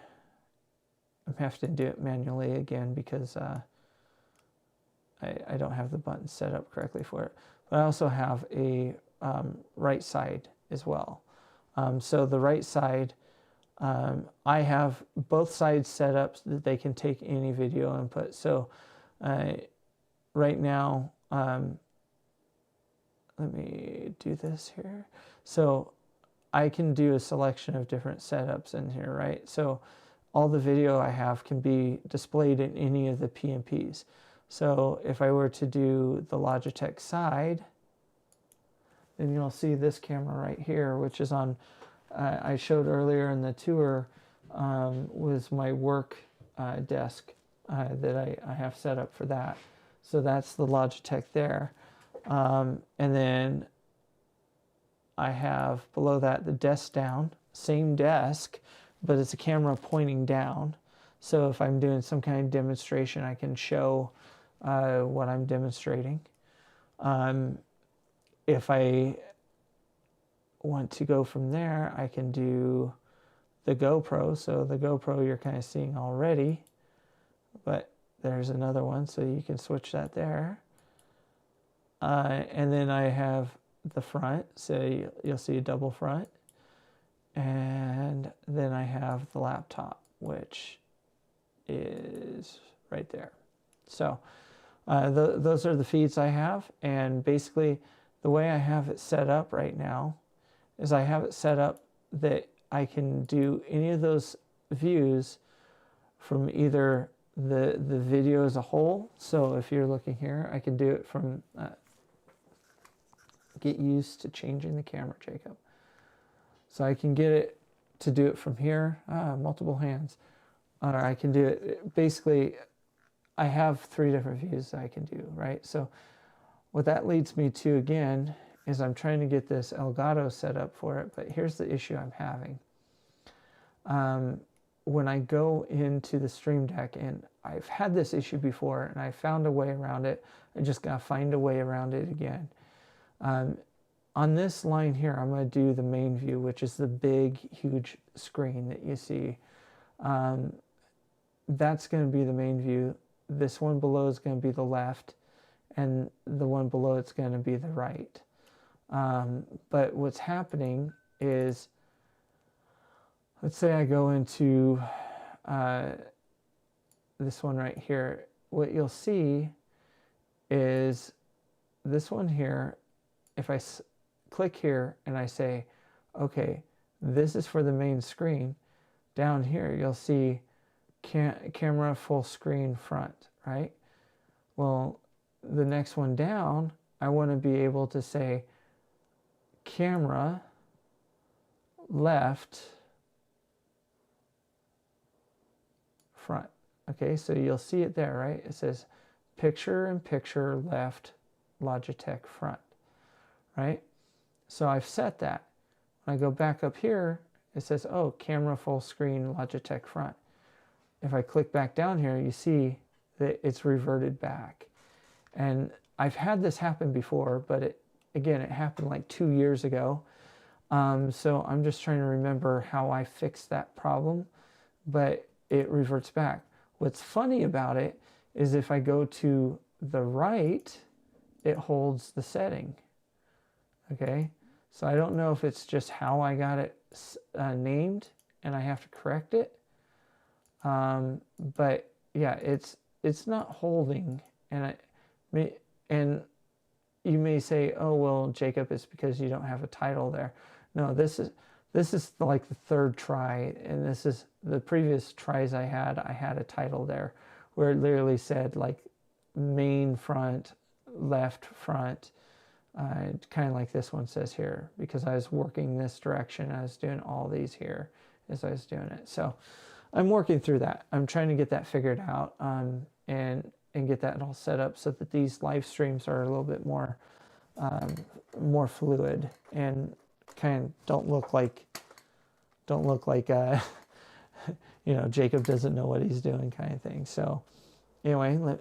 have to do it manually again because I don't have the button set up correctly for it. But I also have a right side as well. So the right side, I have both sides set up so that they can take any video input. So right now, let me do this here. So I can do a selection of different setups in here, right? So all the video I have can be displayed in any of the PNPs. So if I were to do the Logitech side, then you'll see this camera right here, which is on, I showed earlier in the tour, was my work desk that I have set up for that. So that's the Logitech there. And then I have below that the desk down. same desk, but it's a camera pointing down. So if I'm doing some kind of demonstration, I can show what I'm demonstrating. If I want to go from there, I can do the GoPro. So the GoPro you're kind of seeing already, but there's another one, so you can switch that there. And then I have the front, so you'll see a double front. And then I have the laptop, which is right there. So those are the feeds I have. And basically the way I have it set up right now is I have it set up that I can do any of those views from either the video as a whole. So if you're looking here, I can do it from, get used to changing the camera, Jacob. So I can get it to do it from here, multiple hands. Or I can do it, basically, I have 3 different views that I can do, right? So what that leads me to, again, is I'm trying to get this Elgato set up for it, but here's the issue I'm having. When I go into the Stream Deck, and I've had this issue before, and I found a way around it, I just gotta find a way around it again. On this line here, I'm going to do the main view, which is the big, huge screen that you see. That's going to be the main view. This one below is going to be the left, and the one below it's going to be the right. But what's happening is, let's say I go into this one right here. What you'll see is this one here. If I click here and I say, okay, this is for the main screen, down here you'll see camera full screen front, right? Well, the next one down, I want to be able to say camera left front. Okay, so you'll see it there, right? It says picture-in-picture left Logitech front, right? So I've set that. When I go back up here, it says, oh, camera full screen Logitech front. If I click back down here, you see that it's reverted back. And I've had this happen before, but it happened like 2 years ago. So I'm just trying to remember how I fixed that problem, but it reverts back. What's funny about it is if I go to the right, it holds the setting. Okay, so I don't know if it's just how I got it named and I have to correct it. But yeah, it's not holding, and you may say, oh well, Jacob, it's because you don't have a title there. No, this is like the 3rd try, and this is the previous tries I had a title there where it literally said like main front, left front, kind of like this one says here, because I was working this direction. I was doing all these here as I was doing it. So I'm working through that. I'm trying to get that figured out, and get that all set up so that these live streams are a little bit more fluid and kind of don't look like you know, Jacob doesn't know what he's doing kind of thing. So anyway,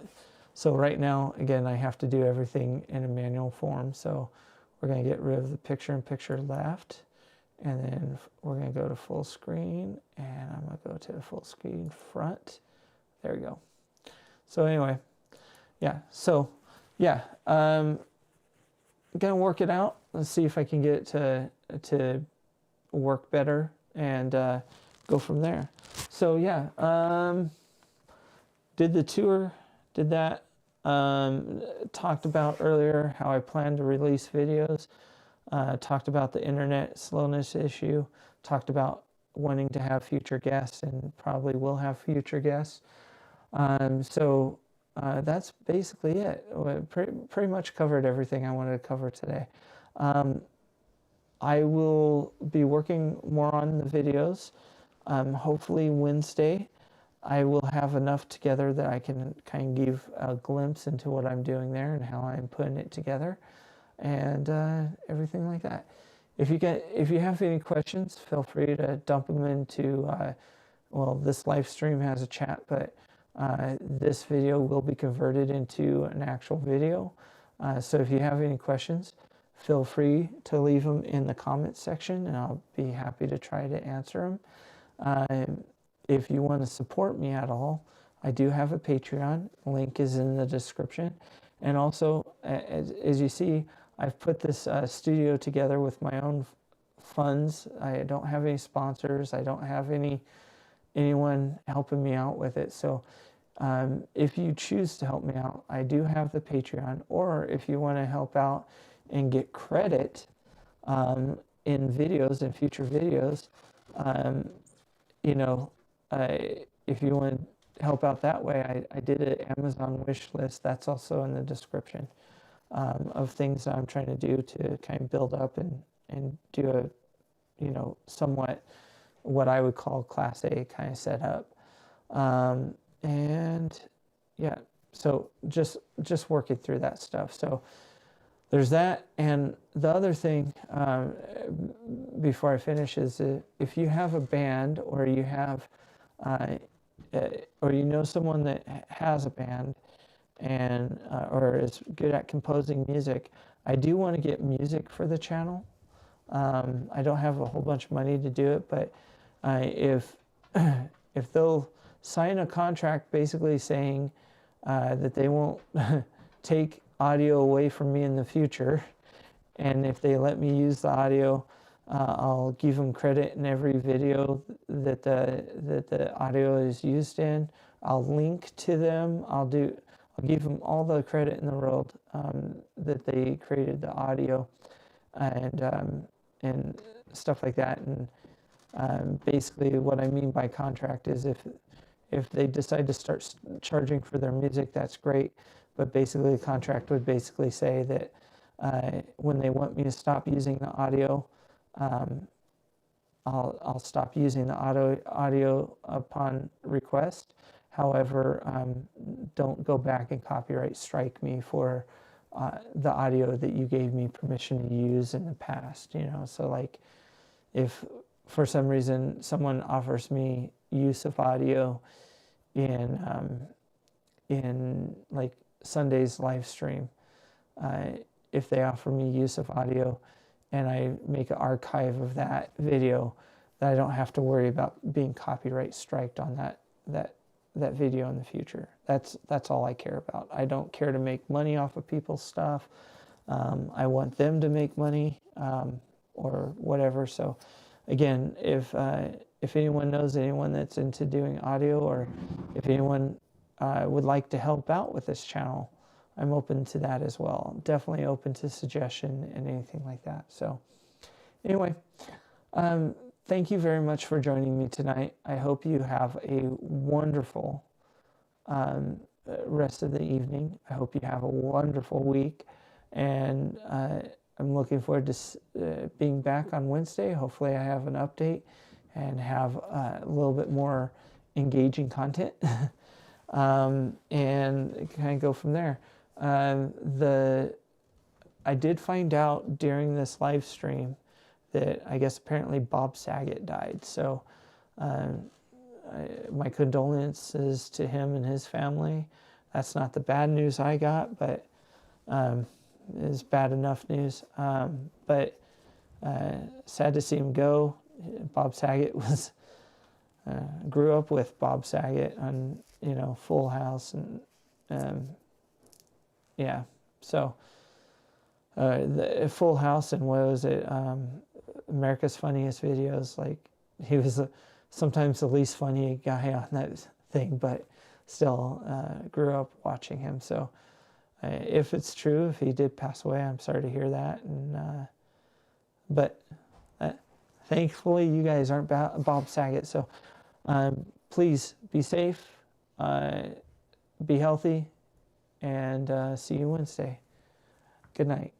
so right now, again, I have to do everything in a manual form. So we're going to get rid of the picture-in-picture left, and then we're going to go to full screen, and I'm going to go to full screen front. There we go. So anyway, yeah. So yeah, I'm going to work it out. Let's see if I can get it to work better, and go from there. So yeah, did the tour, did that. Talked about earlier how I plan to release videos. Talked about the internet slowness issue. Talked about wanting to have future guests, and probably will have future guests. So that's basically it. Pretty much covered everything I wanted to cover today. I will be working more on the videos. Hopefully Wednesday I will have enough together that I can kind of give a glimpse into what I'm doing there and how I'm putting it together, and everything like that. if you have any questions, feel free to dump them into. Well, this live stream has a chat, but this video will be converted into an actual video. So if you have any questions, feel free to leave them in the comments section, and I'll be happy to try to answer them. If you want to support me at all, I do have a Patreon. Link is in the description. And also, as you see, I've put this studio together with my own funds. I don't have any sponsors. I don't have anyone helping me out with it. So if you choose to help me out, I do have the Patreon. Or if you want to help out and get credit in videos, in future videos, you know, if you want to help out that way, I did an Amazon wish list. That's also in the description of things that I'm trying to do to kind of build up and do a, you know, somewhat what I would call Class A kind of setup. And yeah, so just working through that stuff. So there's that. And the other thing, before I finish, is if you have a band, or you have, or you know someone that has a band and or is good at composing music, I do want to get music for the channel. I don't have a whole bunch of money to do it, but if they'll sign a contract basically saying that they won't take audio away from me in the future, and if they let me use the audio, I'll give them credit in every video that the audio is used in. I'll link to them. I'll give them all the credit in the world that they created the audio and stuff like that. And basically, what I mean by contract is if they decide to start charging for their music, that's great. But basically, the contract would basically say that when they want me to stop using the audio, I'll stop using the audio upon request. However, don't go back and copyright strike me for the audio that you gave me permission to use in the past. You know, so like if for some reason someone offers me use of audio in like Sunday's live stream, if they offer me use of audio and I make an archive of that video, that I don't have to worry about being copyright striked on that video in the future. That's all I care about. I don't care to make money off of people's stuff. I want them to make money or whatever. So again, if anyone knows anyone that's into doing audio, or if anyone would like to help out with this channel, I'm open to that as well. Definitely open to suggestion and anything like that. So anyway, thank you very much for joining me tonight. I hope you have a wonderful rest of the evening. I hope you have a wonderful week. And I'm looking forward to being back on Wednesday. Hopefully I have an update and have a little bit more engaging content. And kind of go from there. I did find out during this live stream that I guess apparently Bob Saget died. So my condolences to him and his family. That's not the bad news I got, but it's bad enough news. But sad to see him go. Bob Saget was grew up with Bob Saget on, you know, Full House, and yeah, so the Full House, and what was it, America's Funniest Videos. Like, he was sometimes the least funny guy on that thing, but still grew up watching him. So if it's true, if he did pass away, I'm sorry to hear that. And but thankfully you guys aren't Bob Saget. So please be safe, be healthy, and see you Wednesday. Good night.